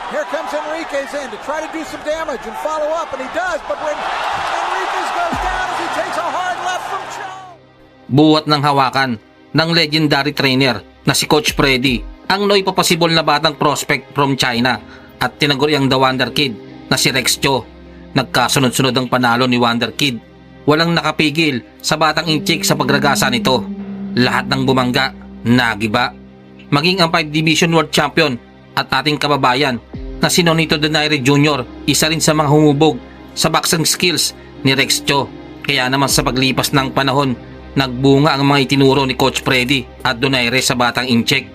Here comes Enriquez in to try to do some damage and follow up, and he does, but when Enriquez goes down as he takes a hard left from Cho. Buhat ng hawakan ng legendary trainer na si Coach Freddie ang noipapasibol na batang prospect from China at tinaguriang The Wonder Kid na si Rex Cho. Nagkasunod-sunod ang panalo ni Wonder Kid. Walang nakapigil sa batang inchik sa pagragasa nito. Lahat ng bumangga, nagiba. Maging ang 5 Division World Champion at ating kababayan na si Nonito Donaire Jr. isa rin sa mga humubog sa boxing skills ni Rex Cho. Kaya naman sa paglipas ng panahon, nagbunga ang mga itinuro ni Coach Freddie at Donaire sa batang inchik.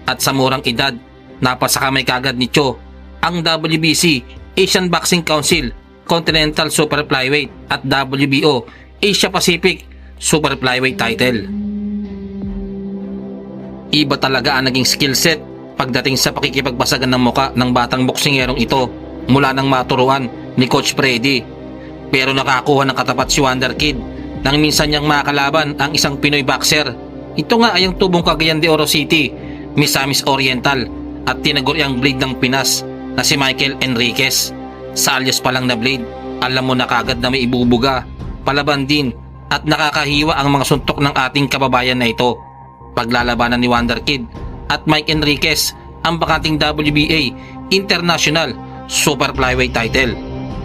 At sa murang edad, napasakamay kagad ni Cho ang WBC, Asian Boxing Council, Continental Super Flyweight at WBO, Asia Pacific Super Flyweight title. Iba talaga ang naging skill set pagdating sa pakikipagbasagan ng muka ng batang boksingerong ito mula nang maturuan ni Coach Freddie. Pero nakakuha ng katapat si Wonder Kid nang minsan niyang makalaban ang isang Pinoy boxer. Ito nga ay ang tubong Cagayan de Oro City, Misamis Oriental at tinaguriang blade ng Pinas na si Michael Enriquez. Sa alias pa lang na blade, alam mo na kagad na may ibubuga, palaban din at nakakahiwa ang mga suntok ng ating kababayan na ito. Paglalabanan ni Wonder Kid at Mike Enriquez ang bakanting WBA International Super Flyweight title.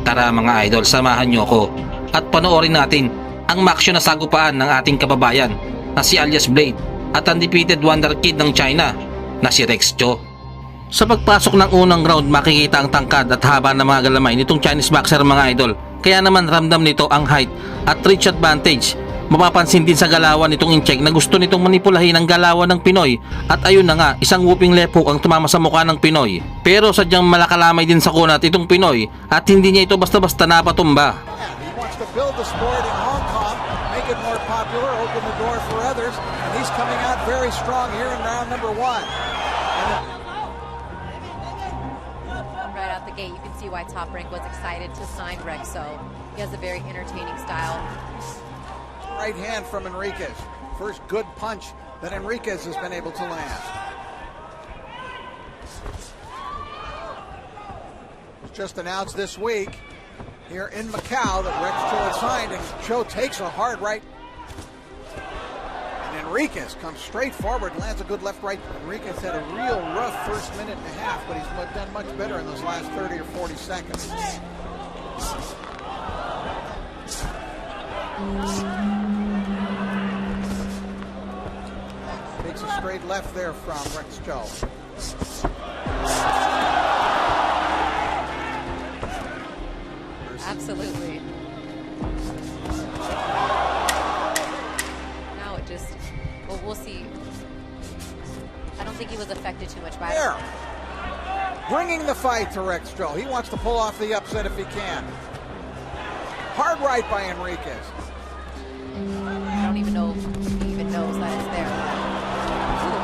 Tara mga idol, samahan niyo ako at panoorin natin ang maksyon na sagupaan ng ating kababayan na si alias Blade at undefeated Wonder Kid ng China na si Rex Cho. Sa pagpasok ng unang round, makikita ang tangkad at haba ng mga galamay nitong Chinese boxer mga idol. Kaya naman ramdam nito ang height at reach advantage. Mapapansin din sa galawan nitong incheck na gusto nitong manipulahin ang galawan ng Pinoy. At ayun na nga, isang whooping left hook ang tumama sa mukha ng Pinoy. Pero sadyang malakalamay din sa kunat itong Pinoy at hindi niya ito basta-basta napatumba. He wants to build the sport in Hong Kong, make it more popular, open the door for others, and he's coming out very strong here in round number 1. Right out the gate, you can see why Top Rank was excited to sign Rexo. He has a very entertaining style. Right hand from Enriquez. First good punch that Enriquez has been able to land. It was just announced this week here in Macau that Rex Cho had signed, and Cho takes a hard right. And Enriquez comes straight forward, lands a good left right. Enriquez had a real rough first minute and a half, but he's done much better in those last 30 or 40 seconds. Takes a straight left there from Rex Cho. Absolutely. Now it just, well, we'll see. I don't think he was affected too much by it. There, bringing the fight to Rex Cho. He wants to pull off the upset if he can. Hard right by Enriquez. I don't even know if he even knows that it's there. Ooh,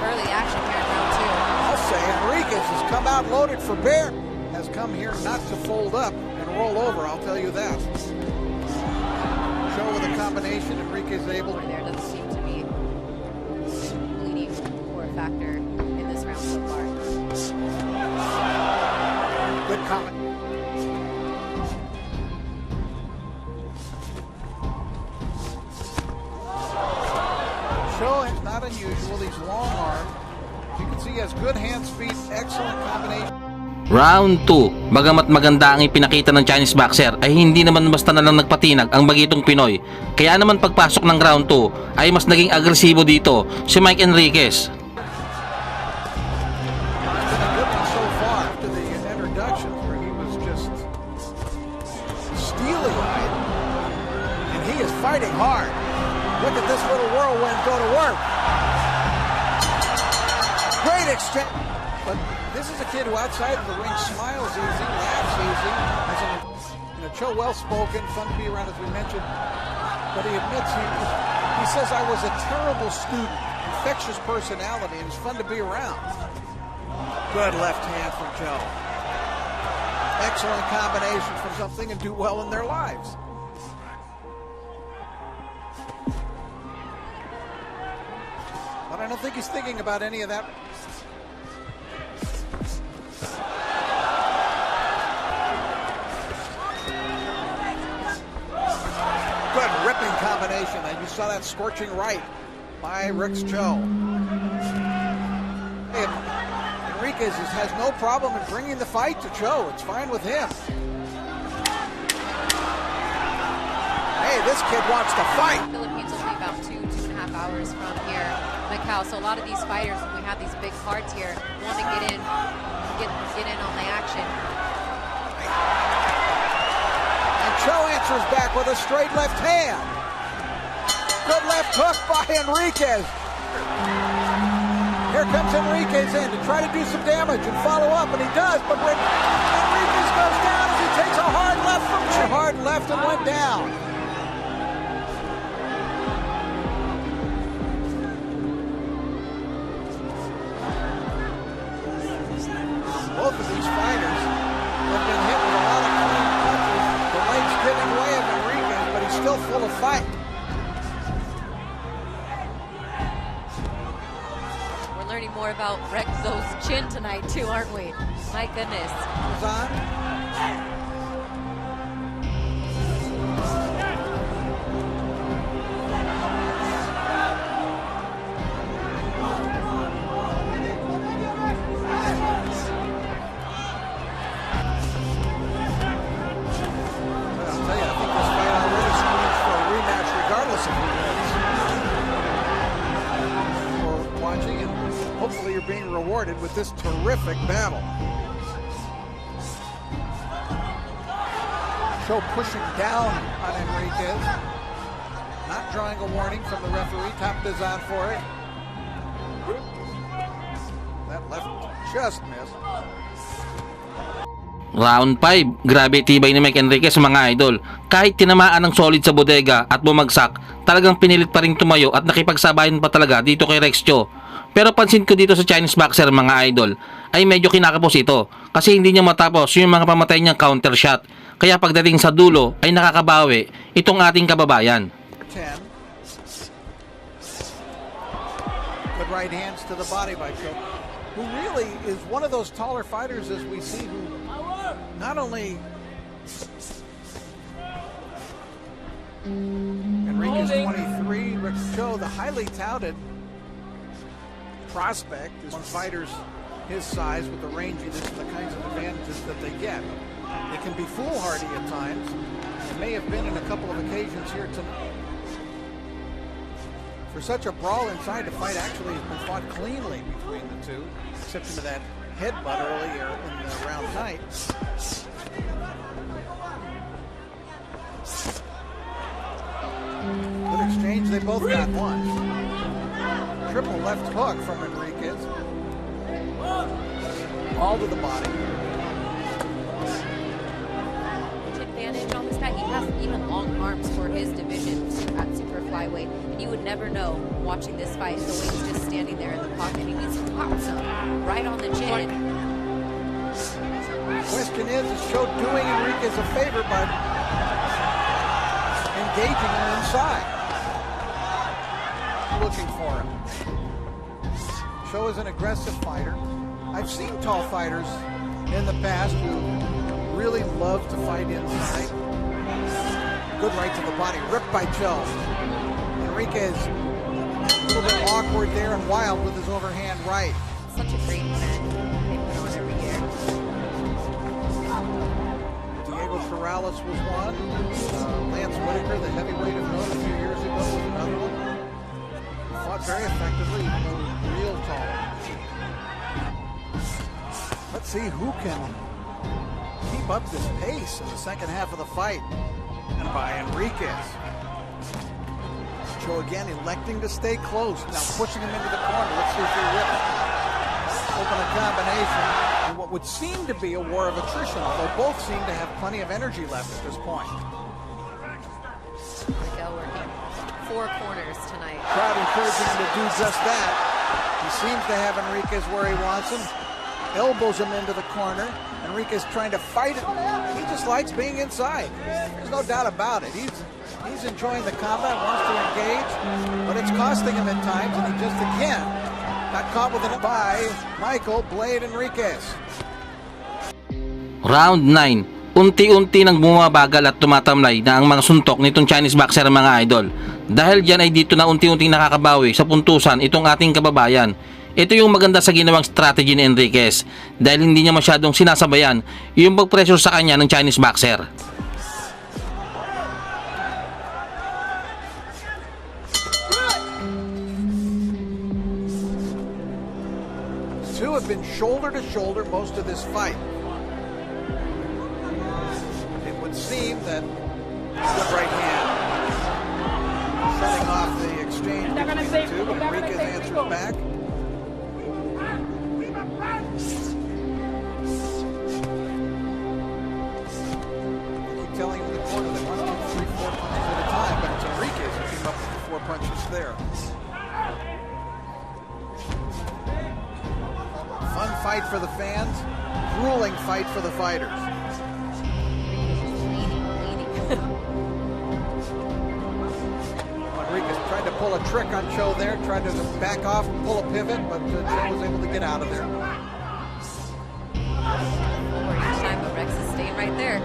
early action here in round 2. I'll say Enriquez has come out loaded for bear. Has come here not to fold up and roll over, I'll tell you that. Show with a combination, Enriquez able. There doesn't seem to be bleeding or a factor in this round so far. Good comment. Show is not unusual, he's long armed. You can see he has good hand speed, excellent combination. Round 2, bagamat maganda ang ipinakita ng Chinese boxer ay hindi naman basta na lang nagpatinag ang bagitong Pinoy. Kaya naman pagpasok ng round 2 ay mas naging agresibo dito si Mike Enriquez. So far to the introduction where he was just steely-eyed, and he is fighting hard. Look at this little whirlwind go to work. Great exchange. But this is a kid who outside of the ring smiles easy, laughs easy. Cho well-spoken, fun to be around as we mentioned. But he admits he says I was a terrible student, infectious personality, and it's fun to be around. Good left hand from Cho. Excellent combination from something and do well in their lives. But I don't think he's thinking about any of that. saw that scorching right by Rex Cho. Enriquez has no problem in bringing the fight to Cho. It's fine with him. Hey, this kid wants to fight. Philippines will be about 2.5 hours from here, Macau. So a lot of these fighters, when we have these big cards here, want to get in on the action. And Cho answers back with a straight left hand. Good left hook by Enriquez. Here comes Enriquez in to try to do some damage and follow up, and he does, but when Enriquez goes down as he takes a hard left from Cho. Hard left and went down. Both of these fighters have been hit with a lot of clean punches. The legs giving way of Enriquez, but he's still full of fight. We're learning more about Rexo's chin tonight too, aren't we? My goodness. Hopefully you're being rewarded with this terrific battle. Cho pushing down on Enriquez. Not drawing a warning from the referee. Top Dazan for it. That left just missed. Round 5, grabe tibay ni Mike Enriquez mga idol. Kahit tinamaan ng solid sa bodega at bumagsak, talagang pinilit pa rin tumayo at nakipagsabayan pa talaga dito kay Rex Cho. Pero pansin ko dito sa Chinese boxer mga idol, ay medyo kinakapos ito kasi hindi niya matapos yung mga pamatay niyang counter shot. Kaya pagdating sa dulo ay nakakabawi itong ating kababayan. 10. Good right hands to the body by Cho, who really is one of those taller fighters as we see who not only Enriquez 23, Rex Cho, the highly touted prospect, is on fighters his size with the ranginess and the kinds of advantages that they get. They can be foolhardy at times. It may have been in a couple of occasions here tonight. For such a brawl inside, the fight actually has been fought cleanly between the two, except for that headbutt earlier in the round night. Good exchange, they both got one. Triple left hook from Enriquez. All to the body. Advantage on this guy. He has even long arms for his division at super flyweight, and you would never know watching this fight the way he's just standing there in the pocket. He needs to pop some right on the chin. Question is Cho doing Enriquez a favor by engaging him inside? Looking for him. Cho is an aggressive fighter. I've seen tall fighters in the past who really love to fight inside. Good right to the body, ripped by Cho. Enriquez a little bit awkward there and wild with his overhand right. Such a great event they put on every year. Diego Corrales was one. Lance Whitaker, the heavyweight of note a few years ago, was another one. Fought very effectively, even though real tall. Let's see who can keep up this pace in the second half of the fight. And by Enriquez. Cho again electing to stay close. Now pushing him into the corner. Let's see if he rips. Open a combination in what would seem to be a war of attrition, although both seem to have plenty of energy left at this point. Miguel working 4 corners tonight. Crowd encouraging him to do just that. He seems to have Enriquez where he wants him. Elbows him into the corner. Enriquez trying to fight it. He just likes being inside. There's no doubt about it. He's enjoying the combat, wants to engage, but it's costing him at times, and he just again got caught with it by Michael Blade Enriquez. Round 9, unti-unti nang bumabagal at tumatamlay na ang mga suntok nitong Chinese boxer mga idol. Dahil dyan ay dito na unti-unting nakakabawi sa puntusan itong ating kababayan. Ito yung maganda sa ginawang strategy ni Enriquez dahil hindi niya masyadong sinasabayan yung pag-pressure sa kanya ng Chinese boxer. Two have been shoulder to shoulder most of this fight. It would seem that good right hand setting off the exchange between the two, but Enriquez answers back. Telling him in the corner that 1, 2, 3, 4 punches at a time, but it's Enriquez who came up with the 4 punches there. Fun fight for the fans, grueling fight for the fighters. Enriquez tried to pull a trick on Cho there, tried to back off and pull a pivot, but Cho was able to get out of there. Each time, but Rex is staying right there.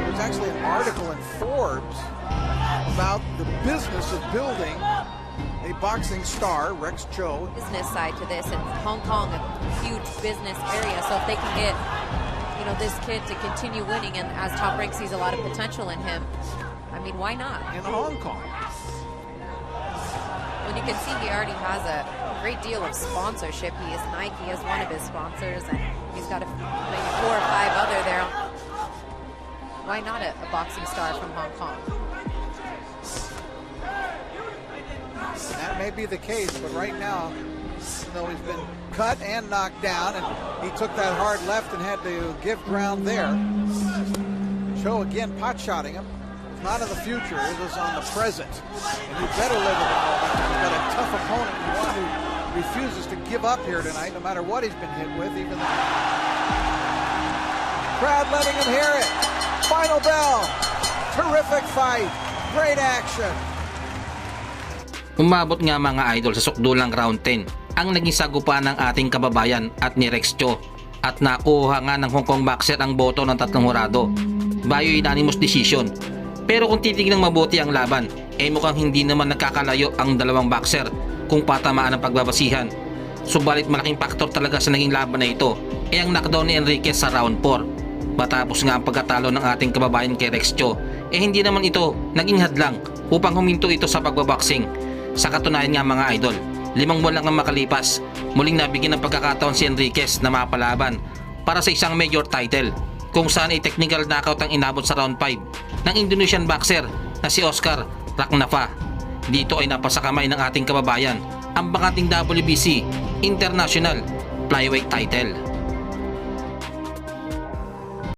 There's actually an article in Forbes about the business of building a boxing star, Rex Cho. Business side to this, and Hong Kong, a huge business area. So if they can get, this kid to continue winning, and as Top Rank sees a lot of potential in him, I mean, why not? In Hong Kong. When you can see he already has a great deal of sponsorship. He is Nike as one of his sponsors, and he's got maybe 4 or 5 other there. Why not a boxing star from Hong Kong? That may be the case, but right now, even though he's been cut and knocked down, and he took that hard left and had to give ground there. Cho again pot-shotting him. It's not in the future, it is on the present. And you better live with it all. You've got a tough opponent, one who refuses to give up here tonight, no matter what he's been hit with, even the crowd letting him hear it. Final bell. Terrific fight. Great action. Umabot nga mga idol sa sukdulang round 10 ang naging sagupaan ng ating kababayan at ni Rex Cho, at nakuha nga ng Hong Kong boxer ang boto ng 3 hurado via unanimous decision. Pero kung titignan mabuti ang laban, mukhang hindi naman nagkakalayo ang dalawang boxer kung patamaan ang pagbabasihan. Subalit malaking faktor talaga sa naging laban na ito ang knockdown ni Enriquez sa round 4. Matapos nga ang pagkatalo ng ating kababayan kay Rex Cho, hindi naman ito naging hadlang upang huminto ito sa pagbaboxing. Sa katunayan nga mga idol, 5 buwan lang ang makalipas, muling nabigyan ng pagkakataon si Enriquez na mapalaban para sa isang major title, kung saan ay technical knockout ang inabot sa round 5 ng Indonesian boxer na si Oscar Raknava. Dito ay napasakamay ng ating kababayan ang bakating WBC International Flyweight title.